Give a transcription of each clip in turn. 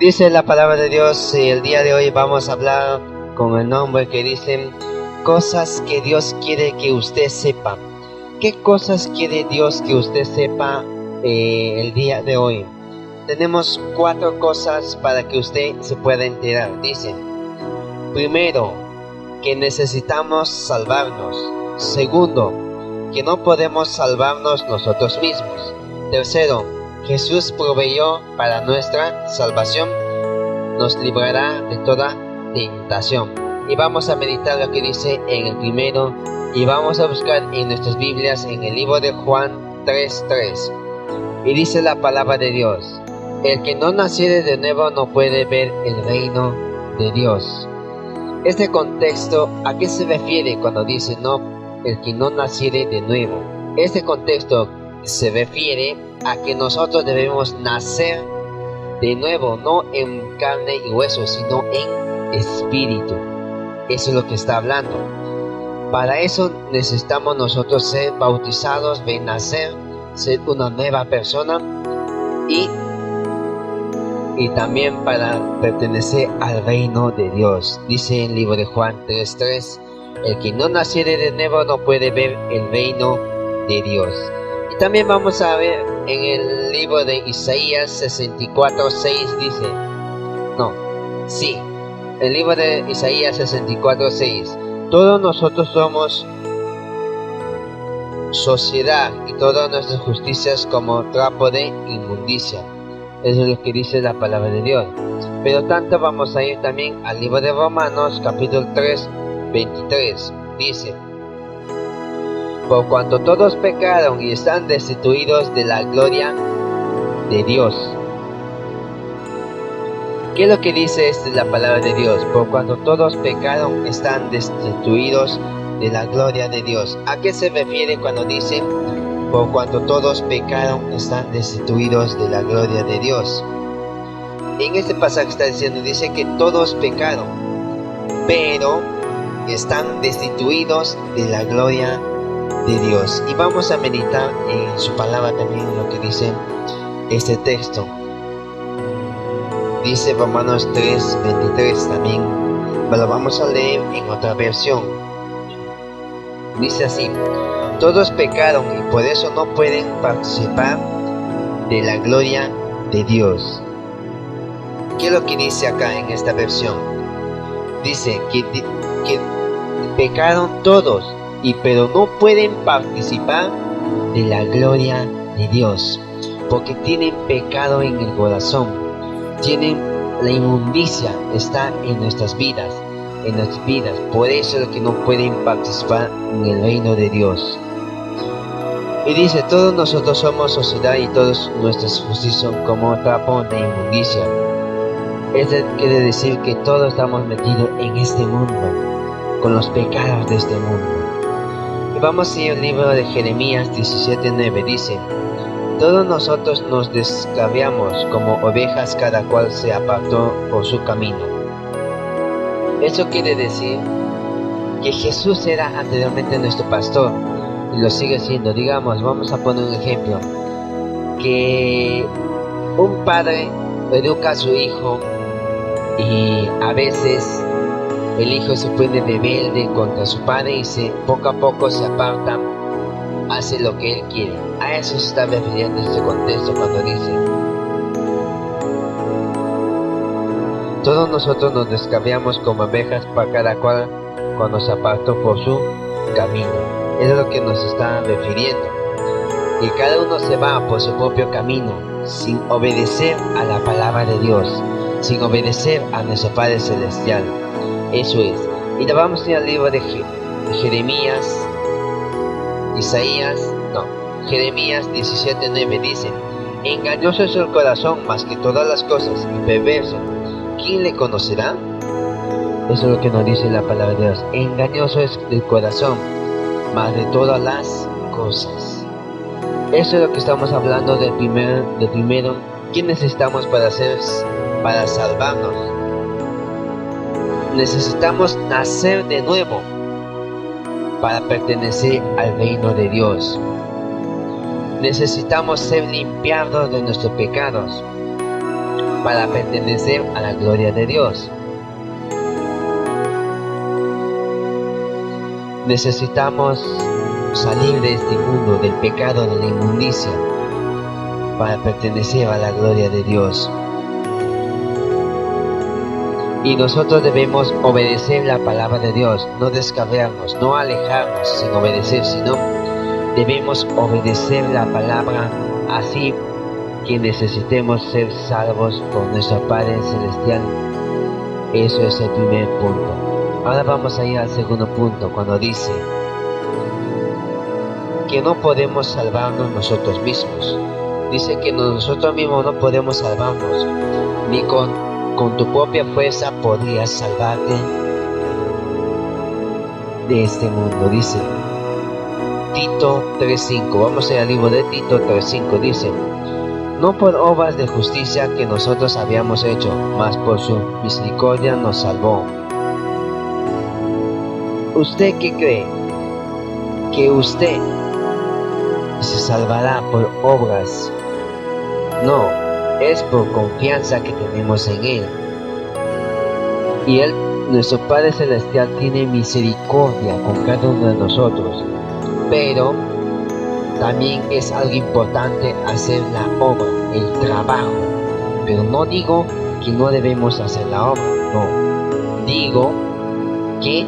Dice la palabra de Dios y el día de hoy vamos a hablar con el nombre que dicen cosas que Dios quiere que usted sepa. ¿Qué cosas quiere Dios que usted sepa el día de hoy? Tenemos 4 cosas para que usted se pueda enterar. Dice, primero, que necesitamos salvarnos. Segundo, que no podemos salvarnos nosotros mismos. Tercero, Jesús proveyó para nuestra salvación, nos librará de toda tentación. Y vamos a meditar lo que dice en el primero y vamos a buscar en nuestras Biblias en el libro de Juan 3:3. Y dice la palabra de Dios, el que no naciere de nuevo no puede ver el reino de Dios. Este contexto, ¿a qué se refiere cuando dice no, el que no naciere de nuevo? Este contexto se refiere a que nosotros debemos nacer de nuevo, no en carne y hueso, sino en espíritu. Eso es lo que está hablando. Para eso necesitamos nosotros ser bautizados, renacer, ser una nueva persona y también para pertenecer al reino de Dios. Dice en el libro de Juan 3:3, el que no naciere de nuevo no puede ver el reino de Dios. Y también vamos a ver en el libro de Isaías 64:6 dice, el libro de Isaías 64:6, todos nosotros somos sociedad y todas nuestras justicias como trapo de inmundicia. Eso es lo que dice la palabra de Dios. Pero tanto vamos a ir también al libro de Romanos capítulo 3:23. Dice, por cuanto todos pecaron y están destituidos de la gloria de Dios. ¿Qué es lo que dice la palabra de Dios? Por cuanto todos pecaron, están destituidos de la gloria de Dios. ¿A qué se refiere cuando dice, por cuanto todos pecaron, están destituidos de la gloria de Dios? En este pasaje está diciendo, dice que todos pecaron, pero están destituidos de la gloria de Dios. Y vamos a meditar en su palabra también lo que dice este texto. Dice Romanos 3:23 también, pero vamos a leer en otra versión. Dice así, todos pecaron y por eso no pueden participar de la gloria de Dios. ¿Qué es lo que dice acá en esta versión? Dice que pecaron todos, pero no pueden participar de la gloria de Dios, porque tienen pecado en el corazón. La inmundicia está en nuestras vidas, por eso es que no pueden participar en el reino de Dios. Y dice, todos nosotros somos sociedad y todas nuestras justicias son como trapo de inmundicia. Eso quiere decir que todos estamos metidos en este mundo, con los pecados de este mundo. Y vamos a ir al libro de Jeremías 17:9, dice, todos nosotros nos descarriamos como ovejas, cada cual se apartó por su camino. Eso quiere decir que Jesús era anteriormente nuestro pastor y lo sigue siendo. Digamos, vamos a poner un ejemplo, que un padre educa a su hijo y a veces el hijo se pone rebelde contra su padre y poco a poco se aparta, hace lo que él quiere. A eso se está refiriendo este contexto cuando dice, todos nosotros nos descarriamos como ovejas para cada cual cuando se apartó por su camino. Eso es lo que nos está refiriendo. Y cada uno se va por su propio camino, sin obedecer a la palabra de Dios, sin obedecer a nuestro Padre Celestial. Eso es. Y le vamos a ir al libro de Jeremías 17:9 dice, engañoso es el corazón más que todas las cosas y perverso, ¿quién le conocerá? Eso es lo que nos dice la palabra de Dios. Engañoso es el corazón más de todas las cosas. Eso es lo que estamos hablando de primero. ¿Qué necesitamos para salvarnos? Necesitamos nacer de nuevo para pertenecer al reino de Dios. Necesitamos ser limpiados de nuestros pecados. para pertenecer a la gloria de Dios. Necesitamos salir de este mundo, del pecado, de la inmundicia, para pertenecer a la gloria de Dios. Y nosotros debemos obedecer la palabra de Dios, no descarriarnos, no alejarnos sin obedecer, sino debemos obedecer la palabra, así que necesitemos ser salvos por nuestro Padre Celestial. Eso es el primer punto. Ahora vamos a ir al segundo punto, cuando dice que no podemos salvarnos nosotros mismos. Dice que nosotros mismos no podemos salvarnos, ni con tu propia fuerza podrías salvarte de este mundo. Dice Tito 3:5, vamos al libro de Tito 3:5, dice: no por obras de justicia que nosotros habíamos hecho, mas por su misericordia nos salvó. ¿Usted qué cree? ¿Que usted se salvará por obras? No, es por confianza que tenemos en Él. Y Él, nuestro Padre Celestial, tiene misericordia con cada uno de nosotros. Pero también es algo importante hacer la obra, el trabajo. Pero no digo que no debemos hacer la obra, no. Digo que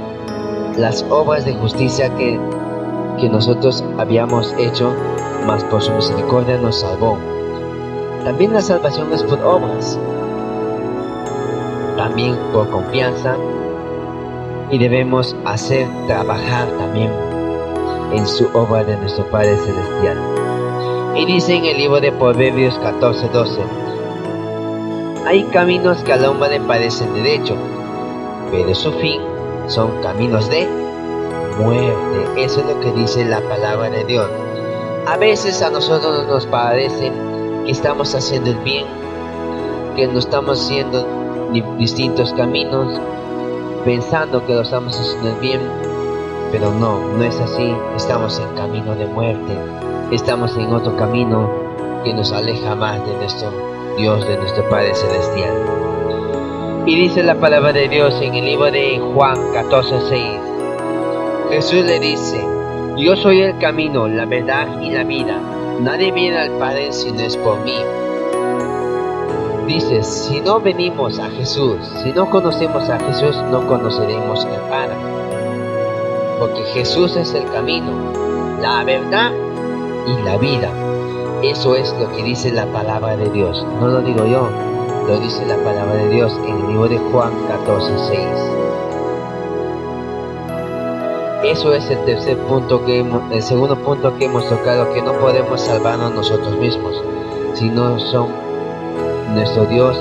las obras de justicia que nosotros habíamos hecho, mas por su misericordia nos salvó. También la salvación es por obras, también por confianza, y debemos hacer trabajar también en su obra de nuestro Padre Celestial. Y dice en el libro de Proverbios 14:12: hay caminos que al hombre le parecen derecho, pero su fin son caminos de muerte. Eso es lo que dice la palabra de Dios. A veces a nosotros nos parece que estamos haciendo el bien, que no estamos haciendo distintos caminos, pensando que lo estamos haciendo el bien, pero no es así. Estamos en camino de muerte, estamos en otro camino que nos aleja más de nuestro Dios, de nuestro Padre Celestial. Y dice la palabra de Dios en el libro de Juan 14:6. Jesús le dice: yo soy el camino, la verdad y la vida. Nadie viene al Padre si no es por mí. Dice, si no venimos a Jesús, si no conocemos a Jesús, no conoceremos al Padre. Porque Jesús es el camino, la verdad y la vida. Eso es lo que dice la palabra de Dios. No lo digo yo, lo dice la palabra de Dios en el libro de Juan 14:6. Eso es el segundo punto que hemos tocado, que no podemos salvarnos nosotros mismos, sino son nuestro Dios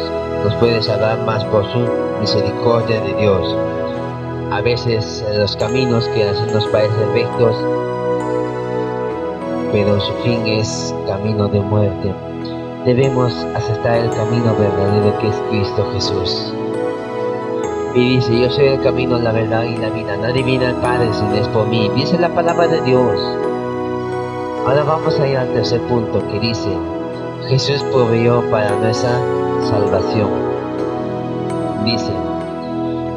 nos puede salvar más por su misericordia de Dios. A veces los caminos que nos parecen rectos, pero su fin es camino de muerte. Debemos aceptar el camino verdadero que es Cristo Jesús. Y dice, yo soy el camino, la verdad y la vida. Nadie viene al Padre si no es por mí. Dice la palabra de Dios. Ahora vamos a ir al tercer punto, que dice, Jesús proveyó para nuestra salvación. Dice,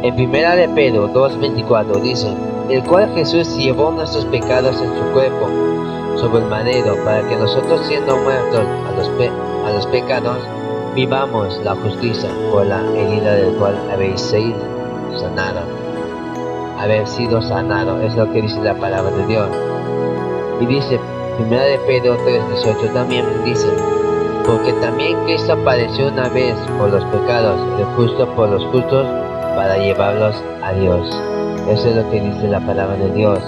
en 1 de Pedro 2:24 dice, el cual Jesús llevó nuestros pecados en su cuerpo sobre el madero, para que nosotros, siendo muertos a los pecados, vivamos la justicia, por la herida del cual habéis sido sanado. Haber sido sanado, es lo que dice la palabra de Dios. Y dice 1 de Pedro 3:18 también dice, porque también Cristo padeció una vez por los pecados, el justo por los justos, para llevarlos a Dios. Eso es lo que dice la palabra de Dios.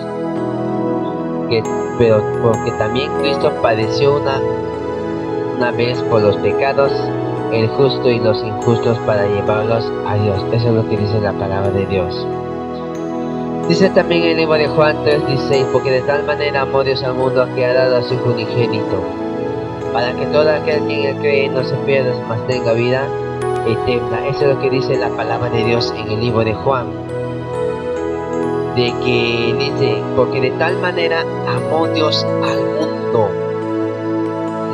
Pero porque también Cristo padeció una vez por los pecados, el justo y los injustos, para llevarlos a Dios. Eso es lo que dice la palabra de Dios. Dice también en el libro de Juan 3:16, porque de tal manera amó Dios al mundo que ha dado a su Hijo unigénito, para que todo aquel que en él cree no se pierda, mas tenga vida eterna. Eso es lo que dice la palabra de Dios en el libro de Juan. De que dice, porque de tal manera amó Dios al mundo.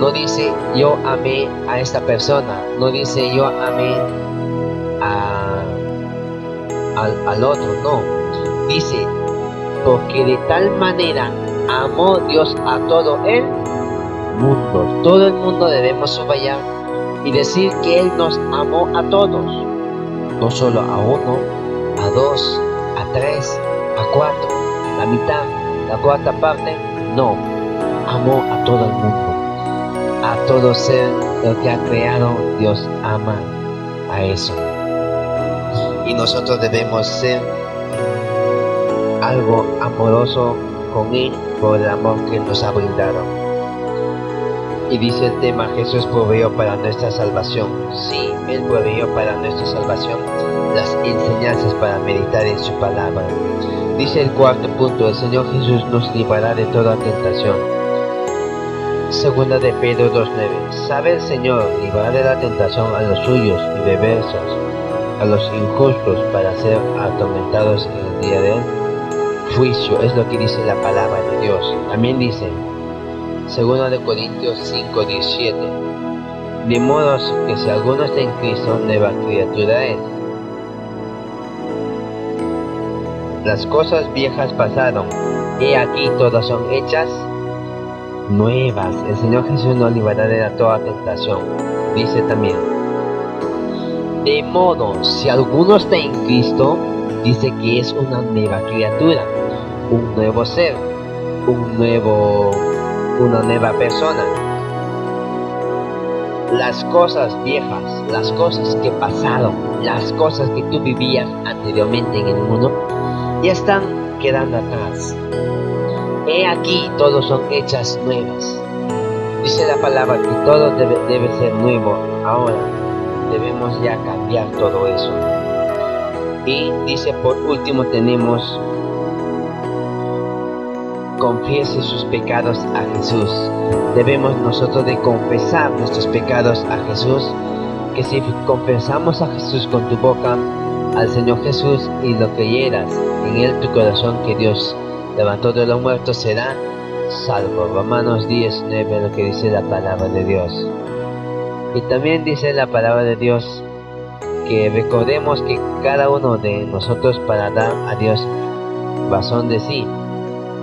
No dice yo amé a esta persona, no dice yo amé al otro, no. Dice, porque de tal manera amó Dios a todo el mundo. Todo el mundo debemos subrayar y decir que Él nos amó a todos. No solo a uno, a dos, a tres, a cuatro, la mitad, la cuarta parte. No, amó a todo el mundo. A todo ser lo que ha creado, Dios ama a eso. Y nosotros debemos ser algo amoroso con Él por el amor que nos ha brindado. Y dice el tema, Jesús proveyó para nuestra salvación. Sí, Él proveyó para nuestra salvación las enseñanzas para meditar en su palabra. Dice el cuarto punto, el Señor Jesús nos librará de toda tentación. Segunda de Pedro 2:9. Sabe el Señor librar de la tentación a los suyos y perversos, a los injustos, para ser atormentados en el día del juicio. Es lo que dice la palabra de Dios. También dice, segunda de Corintios 5:17. De modo que si alguno está en Cristo, nueva criatura es. Las cosas viejas pasaron, y aquí todas son hechas nuevas. El Señor Jesús nos librará de toda tentación. Dice también, de modo, si alguno está en Cristo, dice que es una nueva criatura, un nuevo ser, una nueva persona. Las cosas viejas, las cosas que pasaron, las cosas que tú vivías anteriormente en el mundo, ya están quedando atrás. He aquí, todos son hechas nuevas. Dice la palabra que todo debe ser nuevo. Ahora debemos ya cambiar todo eso. Y dice, por último tenemos, confiese sus pecados a Jesús. Debemos nosotros de confesar nuestros pecados a Jesús, que si confesamos a Jesús con tu boca, al Señor Jesús, y lo creyeras en Él tu corazón, que Dios levantó de los muertos, será salvo. Romanos 10:9, lo que dice la palabra de Dios. Y también dice la palabra de Dios que recordemos que cada uno de nosotros, para dar a Dios razón de sí.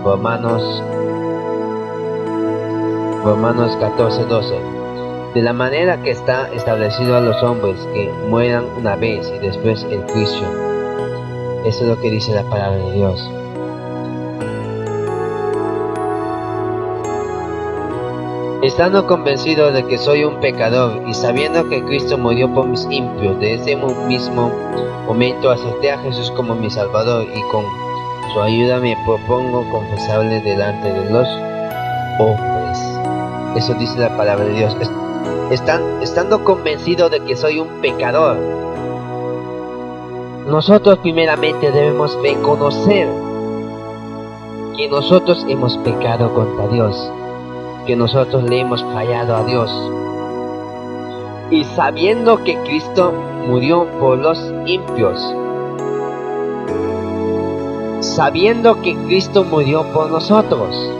Romanos 14:12. De la manera que está establecido a los hombres que mueran una vez y después el juicio. Eso es lo que dice la palabra de Dios. Estando convencido de que soy un pecador y sabiendo que Cristo murió por mis impios, de ese mismo momento acepté a Jesús como mi Salvador, y con su ayuda me propongo confesarle delante de los hombres. Eso dice la palabra de Dios. Estando convencido de que soy un pecador, nosotros primeramente debemos reconocer que nosotros hemos pecado contra Dios, que nosotros le hemos fallado a Dios. Y sabiendo que Cristo murió por los impios, sabiendo que Cristo murió por nosotros,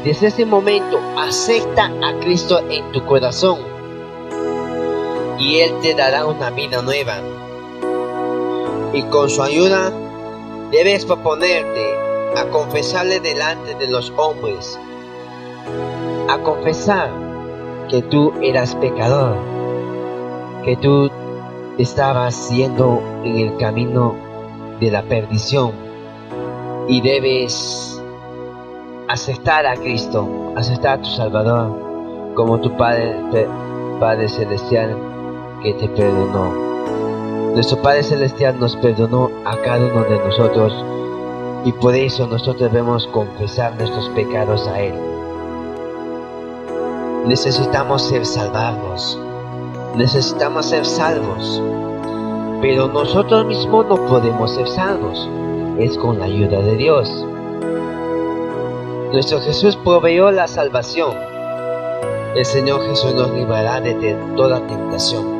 desde ese momento acepta a Cristo en tu corazón y Él te dará una vida nueva. Y con su ayuda debes proponerte a confesarle delante de los hombres, a confesar que tú eras pecador, que tú estabas yendo en el camino de la perdición, y debes aceptar a Cristo, aceptar a tu Salvador como tu Padre Celestial, que te perdonó. Nuestro Padre Celestial nos perdonó a cada uno de nosotros, y por eso nosotros debemos confesar nuestros pecados a Él. Necesitamos ser salvados, necesitamos ser salvos, pero nosotros mismos no podemos ser salvos, es con la ayuda de Dios. Nuestro Jesús proveyó la salvación. El Señor Jesús nos librará de toda tentación.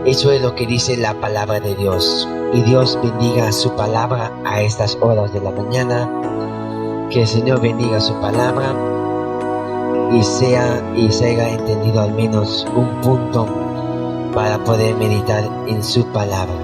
Eso es lo que dice la palabra de Dios. Y Dios bendiga su palabra a estas horas de la mañana. Que el Señor bendiga su palabra. y se haya entendido al menos un punto para poder meditar en su palabra.